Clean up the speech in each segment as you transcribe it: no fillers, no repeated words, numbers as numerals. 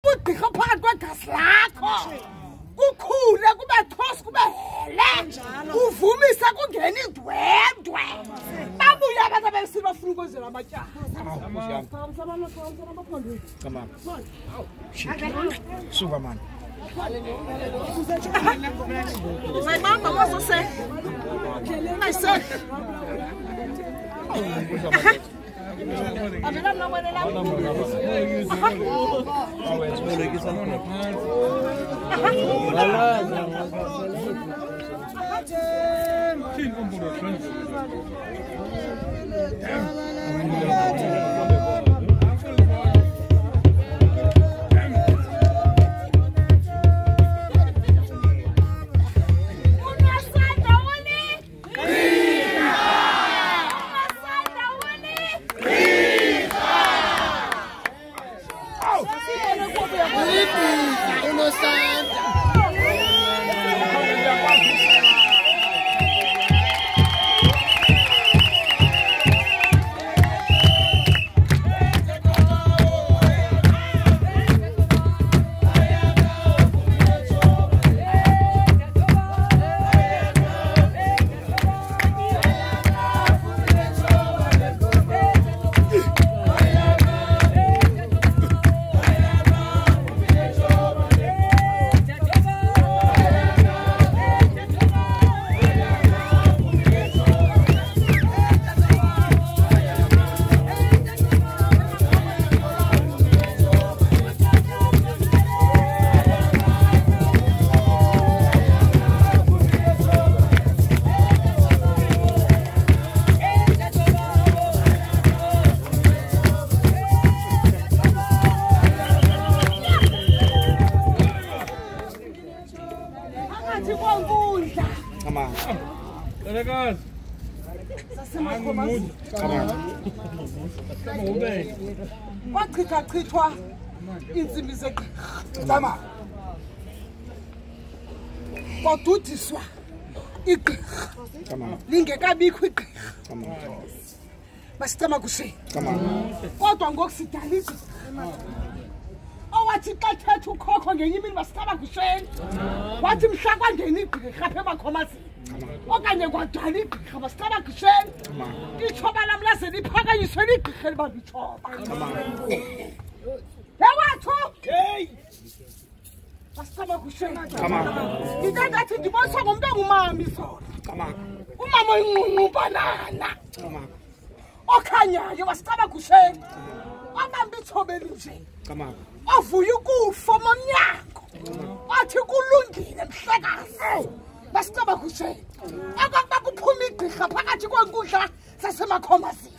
Ugqirha phakathi kwegazi lakho. Kukhule kube thos kube hele. Uvumise kungena idwendwe. Babuya abantu abesina bafuna ukwenzela amatyala. Come on. Superman. My mama was to say, my son. I don't know whether Chithwa inzimi zegqirha zama kodudiswa igqirha lingekabikho igqirha basicama kusheni kodwa ngokusidala igqirha owathi xa thetha ukhokho ngenye imini basicama kusheni wathi mhla kwangena igqirha apha eMakhomazini okanye kwadala igqirha basicama kusheni itshoba lam laze liphakanyiswe ligqirha elibamba itshoba Yawacho! Hey! Basicama kusheni. Into ngathi ndibonisa ngomntu ongumama isona. Umama oyinqunqumpanana. Okhanyayo basicama kusheni. Abamba itshoba elinje. Ovuya ukufa omnyango. Athi kulungile mhlekazi. Basicama kusheni. Akakuba kuphuma igqirha phakathi kwenkundla saseMakhomazini.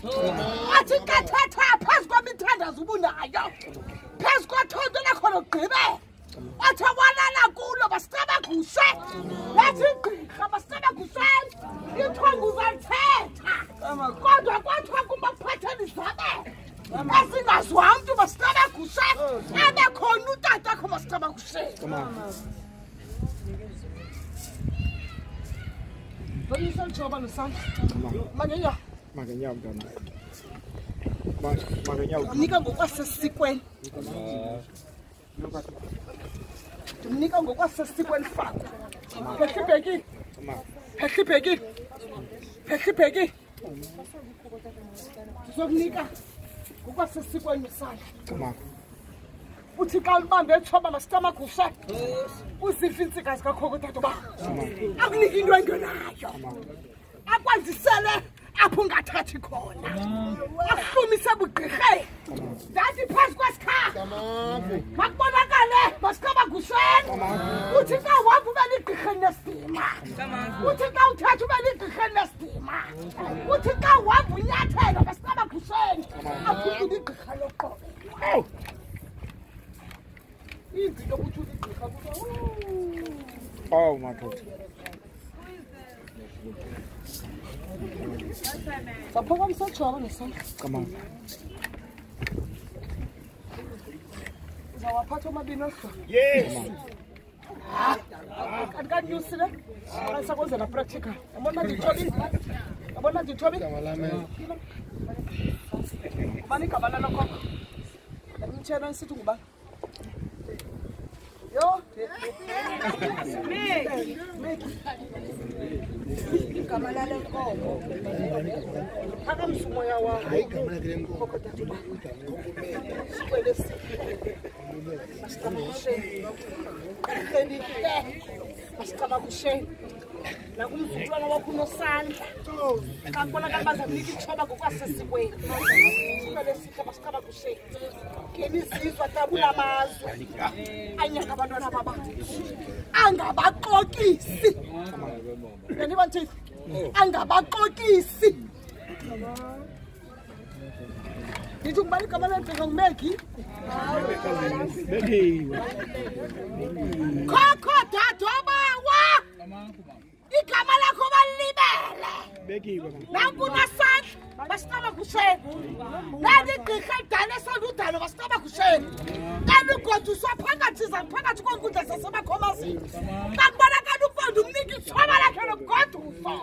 Athi nkathatha phezu kwemithandazo ubunayo. Phezu kothonto lakho logqibela. Athi walala kulo basicama kushe. Yathi igqirha basicama kusheni. Ithongo uzalithetha. Kodwa kwathiwa kumbaphathela izabelo. Asingazwa umntu basicama kushe. Abe khona utata akho basicama kusheni. Bonisa njoba nosandla. Magenya. Magenya mntana. Nika ngokwasesikweni. Nika ngokwasesikweni fakho. Phehlipheki. Phehlipheki. Phehlipheki. Sizokunika ngokwasesikweni nosandla. Uthi xa libambe etshoba masicama kushe. Uzifa intsikazi kakhoko tato ba. Akunika into engenayo. Akwazisele apho ungathathi khona. Akuhlumise bugqirhe. Ndathi phezu kwesikha. Makubonakale basicama kusheni. Uthi xa uhamba ube ligqirha elinesidima. Uthi xa uthatha ube ligqirha elinesidima. Uthi xa uhamba unyathelo basicama kusheni. Aphinde igqirha loqobe. Izinto ukuthi igqirha kuba. Oh my God. Come on. Yes. Practical. igama lale nkomo phakamisa umoya wakho igama lale nkomo sikwele masicaba kusheni nakumzukulwana wakho unosandla xa kubonakala bazamnika itshoba ngokwasesikweni sikwele sihle masicaba kusheni ngemizizwa tabula amazwe anyaka abantwana babantu angabaxokisi yanibanthisi angabaxokisi ndithi ngubani igama lenteka ngumegi khokho dadobawa igama lakho balibele nakunasandla basicaba kusheni naligqirha idala esandudalo basicaba kusheni nalugoduswa phakathi kwenkundla zasebakhomazini kakubonakala uqonda umnika itshoba lakhe lokugoduso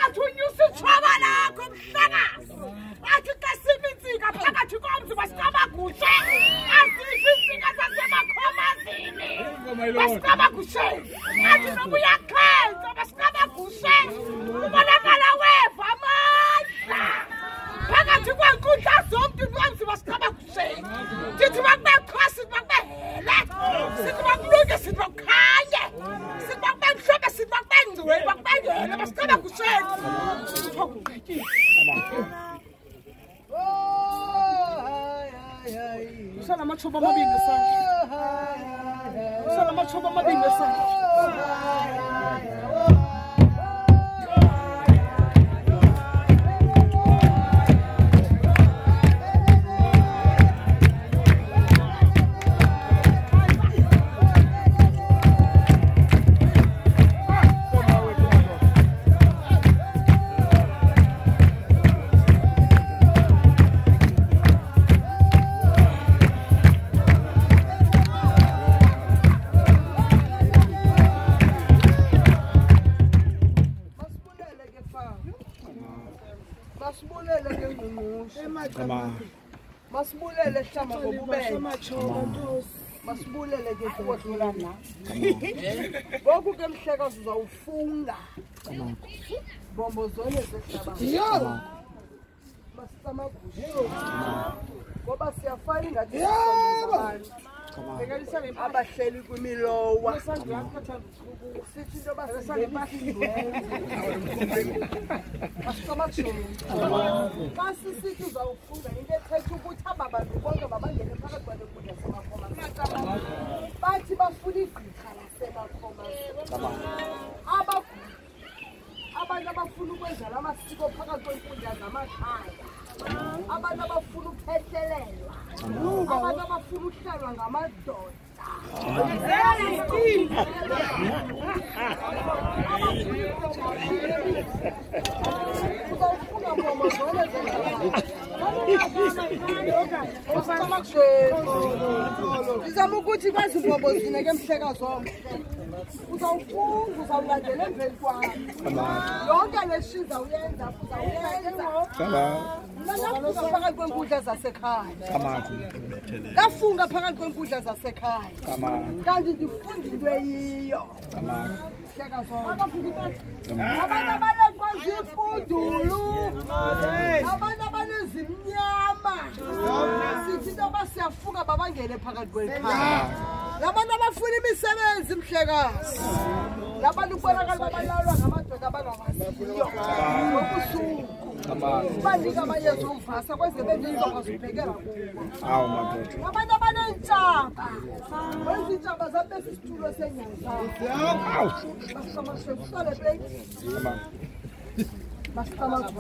athi unyusa itshoba lakho mhlakazi athi xa simintsika phakathi komzi basicaba kuhle azisho iintsika zasebakhomazini basicaba kusheni athi noba uyakhenza basicaba kusheni ubonakala weva amandla phakathi kwenkundla zomntu nomzi basicaba kusheni ndithi bakubekho sithi bakubehele sithi bakulunge sithi bakukhanye sithi bakubemhlophe sithi bakubengciweni bakubengele basicaba kusheni usala amathuba amabini esandla usala amathuba amabini esandla masibulele hlama ngobubele masibulele ke kodlulana ngoku ke mhlekazi uzawufunga bombo zone zehlaba basitamagusho ngoba siyafana ngathi abantu abahleli kwimilowa sithi into xa sisithi uzawufunga into ethetha ukuthi aba bantu bonke babangene phakathi kwale nkundla zemakhomazini bathi bafuna igqirha lasemakhomazini abantu abafuna ukwenza la masiko phakathi kwenkundla zamakhaya abantu abafuna ukuphehlelelwa abantu abafuna ukuhlalwa ngamadoda ndizama ukuthi kwazi mbombo zine ke mhlekazi wam uzawufunga uzawulandela emveni kwami yonke le shiza uyenza uzayenza phakathi kwenkundla zasekhaya ngafunga phakathi kwenkundla zasekhaya kanti ndifunda into eyiyo mhlekazi wam abantu abanekwazi ifudulu abantu abanezimnyama sithi into yoba siyafunga babangene phakathi kwekhaya labantu abafuna imisebenzi mhlekazi labantu kubonakala babalalwa ngamadoda abangawaziyo ngobusuku banika amayezi omvasa kweze bendizokwazi uphekela kubo abantu abaneentshaba wenza iintshaba zam besisitulo senyazam basiqamashe kusale beki basiqamashe